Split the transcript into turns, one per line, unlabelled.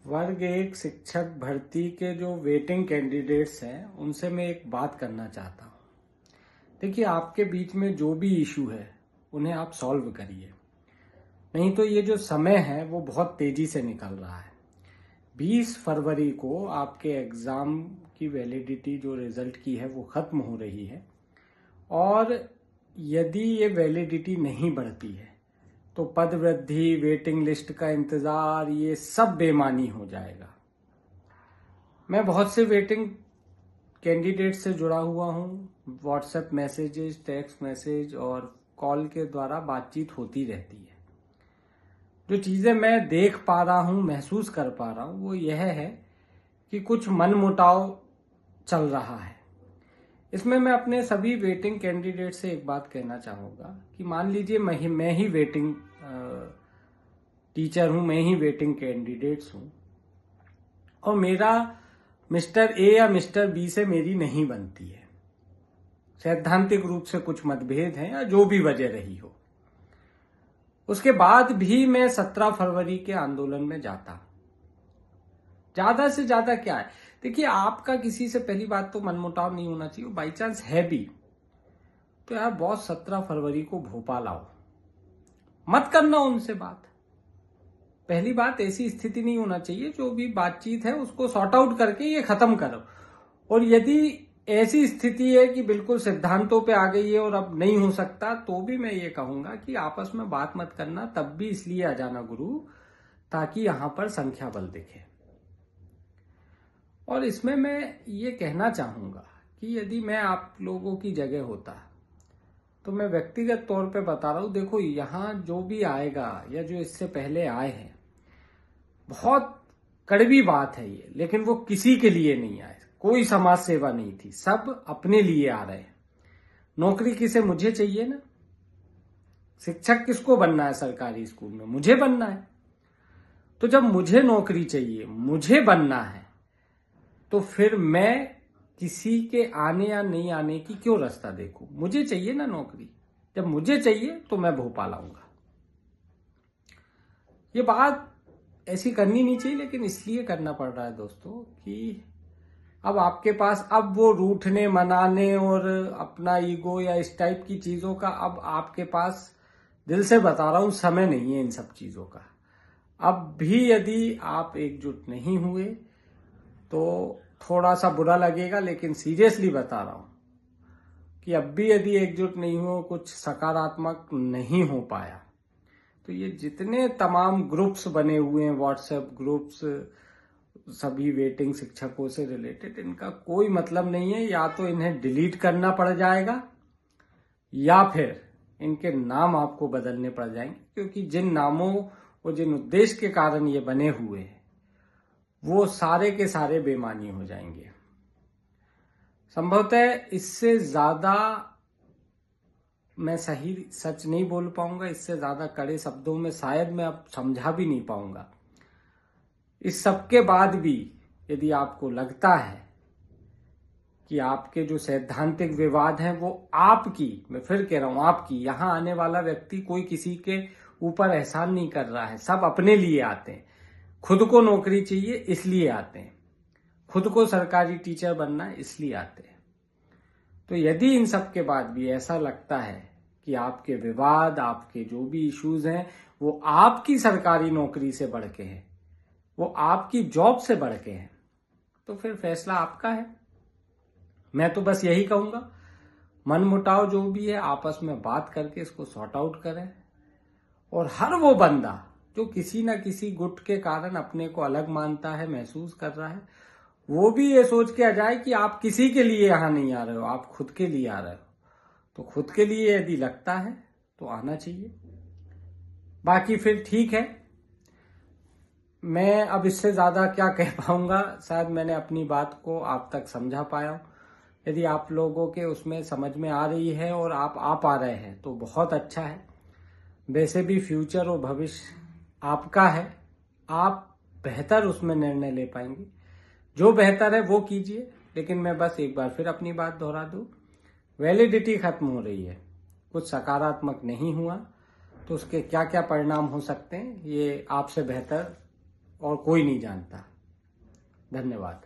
वर्ग एक शिक्षक भर्ती के जो वेटिंग कैंडिडेट्स हैं उनसे मैं एक बात करना चाहता हूँ। देखिए, आपके बीच में जो भी इशू है उन्हें आप सॉल्व करिए, नहीं तो ये जो समय है वो बहुत तेजी से निकल रहा है। 20 फरवरी को आपके एग्जाम की वैलिडिटी जो रिजल्ट की है वो खत्म हो रही है, और यदि ये वैलिडिटी नहीं बढ़ती है तो पद वृद्धि, वेटिंग लिस्ट का इंतजार, ये सब बेमानी हो जाएगा। मैं बहुत से वेटिंग कैंडिडेट से जुड़ा हुआ हूँ। व्हाट्सएप मैसेजेस, टेक्स्ट मैसेज और कॉल के द्वारा बातचीत होती रहती है। जो चीज़ें मैं देख पा रहा हूँ, महसूस कर पा रहा हूँ, वो यह है कि कुछ मनमुटाव चल रहा है। इसमें मैं अपने सभी वेटिंग कैंडिडेट से एक बात कहना चाहूँगा कि मान लीजिए मैं ही वेटिंग टीचर हूँ, मैं ही वेटिंग कैंडिडेट्स हूँ, और मेरा मिस्टर ए या मिस्टर बी से मेरी नहीं बनती है, सैद्धांतिक रूप से कुछ मतभेद हैं या जो भी वजह रही हो, उसके बाद भी मैं 17 फरवरी के आंदोलन में जाता। ज्यादा से ज्यादा क्या है, देखिए, आपका किसी से पहली बात तो मनमुटाव नहीं होना चाहिए। बाई चांस है भी तो यार बॉस 17 फरवरी को भोपाल आओ, मत करना उनसे बात। पहली बात, ऐसी स्थिति नहीं होना चाहिए। जो भी बातचीत है उसको सॉर्ट आउट करके ये खत्म करो। और यदि ऐसी स्थिति है कि बिल्कुल सिद्धांतों पे आ गई है और अब नहीं हो सकता, तो भी मैं ये कहूंगा कि आपस में बात मत करना। तब भी इसलिए आ जाना गुरु, ताकि यहां पर संख्या बल दिखे। और इसमें मैं ये कहना चाहूंगा कि यदि मैं आप लोगों की जगह होता तो मैं व्यक्तिगत तौर पे बता रहा हूं, देखो, यहां जो भी आएगा या जो इससे पहले आए हैं, बहुत कड़वी बात है ये, लेकिन वो किसी के लिए नहीं आए। कोई समाज सेवा नहीं थी, सब अपने लिए आ रहे हैं। नौकरी किसे? मुझे चाहिए ना। शिक्षक किसको बनना है सरकारी स्कूल में? मुझे बनना है। तो जब मुझे नौकरी चाहिए, मुझे बनना है, तो फिर मैं किसी के आने या नहीं आने की क्यों रास्ता देखूं? मुझे चाहिए ना नौकरी। जब मुझे चाहिए तो मैं भोपाल आऊंगा। ये बात ऐसी करनी नहीं चाहिए, लेकिन इसलिए करना पड़ रहा है दोस्तों कि अब आपके पास अब वो रूठने, मनाने और अपना ईगो या इस टाइप की चीजों का, अब आपके पास, दिल से बता रहा हूं, समय नहीं है इन सब चीजों का। अब भी यदि आप एकजुट नहीं हुए तो थोड़ा सा बुरा लगेगा, लेकिन सीरियसली बता रहा हूं कि अब भी यदि एकजुट नहीं हो, कुछ सकारात्मक नहीं हो पाया, तो ये जितने तमाम ग्रुप्स बने हुए हैं, व्हाट्सएप ग्रुप्स, सभी वेटिंग शिक्षकों से रिलेटेड, इनका कोई मतलब नहीं है। या तो इन्हें डिलीट करना पड़ जाएगा या फिर इनके नाम आपको बदलने पड़ जाएंगे, क्योंकि जिन नामों और जिन उद्देश्य के कारण ये बने हुए हैं वो सारे के सारे बेमानी हो जाएंगे। संभवतः इससे ज्यादा मैं सच नहीं बोल पाऊंगा, इससे ज्यादा कड़े शब्दों में शायद मैं अब समझा भी नहीं पाऊंगा। इस सब के बाद भी यदि आपको लगता है कि आपके जो सैद्धांतिक विवाद हैं वो आपकी, मैं फिर कह रहा हूं आपकी, यहां आने वाला व्यक्ति कोई किसी के ऊपर एहसान नहीं कर रहा है, सब अपने लिए आते हैं। खुद को नौकरी चाहिए इसलिए आते हैं, खुद को सरकारी टीचर बनना है इसलिए आते हैं। तो यदि इन सब के बाद भी ऐसा लगता है कि आपके विवाद, आपके जो भी इश्यूज हैं वो आपकी सरकारी नौकरी से बढ़ के हैं, वो आपकी जॉब से बढ़ के हैं, तो फिर फैसला आपका है। मैं तो बस यही कहूंगा, मनमुटाव जो भी है आपस में बात करके इसको सॉर्ट आउट करें। और हर वो बंदा जो किसी ना किसी गुट के कारण अपने को अलग मानता है, महसूस कर रहा है, वो भी ये सोच के आ जाए कि आप किसी के लिए यहां नहीं आ रहे हो, आप खुद के लिए आ रहे हो। तो खुद के लिए यदि लगता है तो आना चाहिए। बाकी फिर ठीक है, मैं अब इससे ज्यादा क्या कह पाऊंगा। शायद मैंने अपनी बात को आप तक समझा पाया हूं। यदि आप लोगों के उसमें समझ में आ रही है और आप आ पा रहे हैं तो बहुत अच्छा है। वैसे भी फ्यूचर और भविष्य आपका है, आप बेहतर उसमें निर्णय ले पाएंगे। जो बेहतर है वो कीजिए। लेकिन मैं बस एक बार फिर अपनी बात दोहरा दूं, वैलिडिटी खत्म हो रही है, कुछ सकारात्मक नहीं हुआ तो उसके क्या क्या परिणाम हो सकते हैं ये आपसे बेहतर और कोई नहीं जानता। धन्यवाद।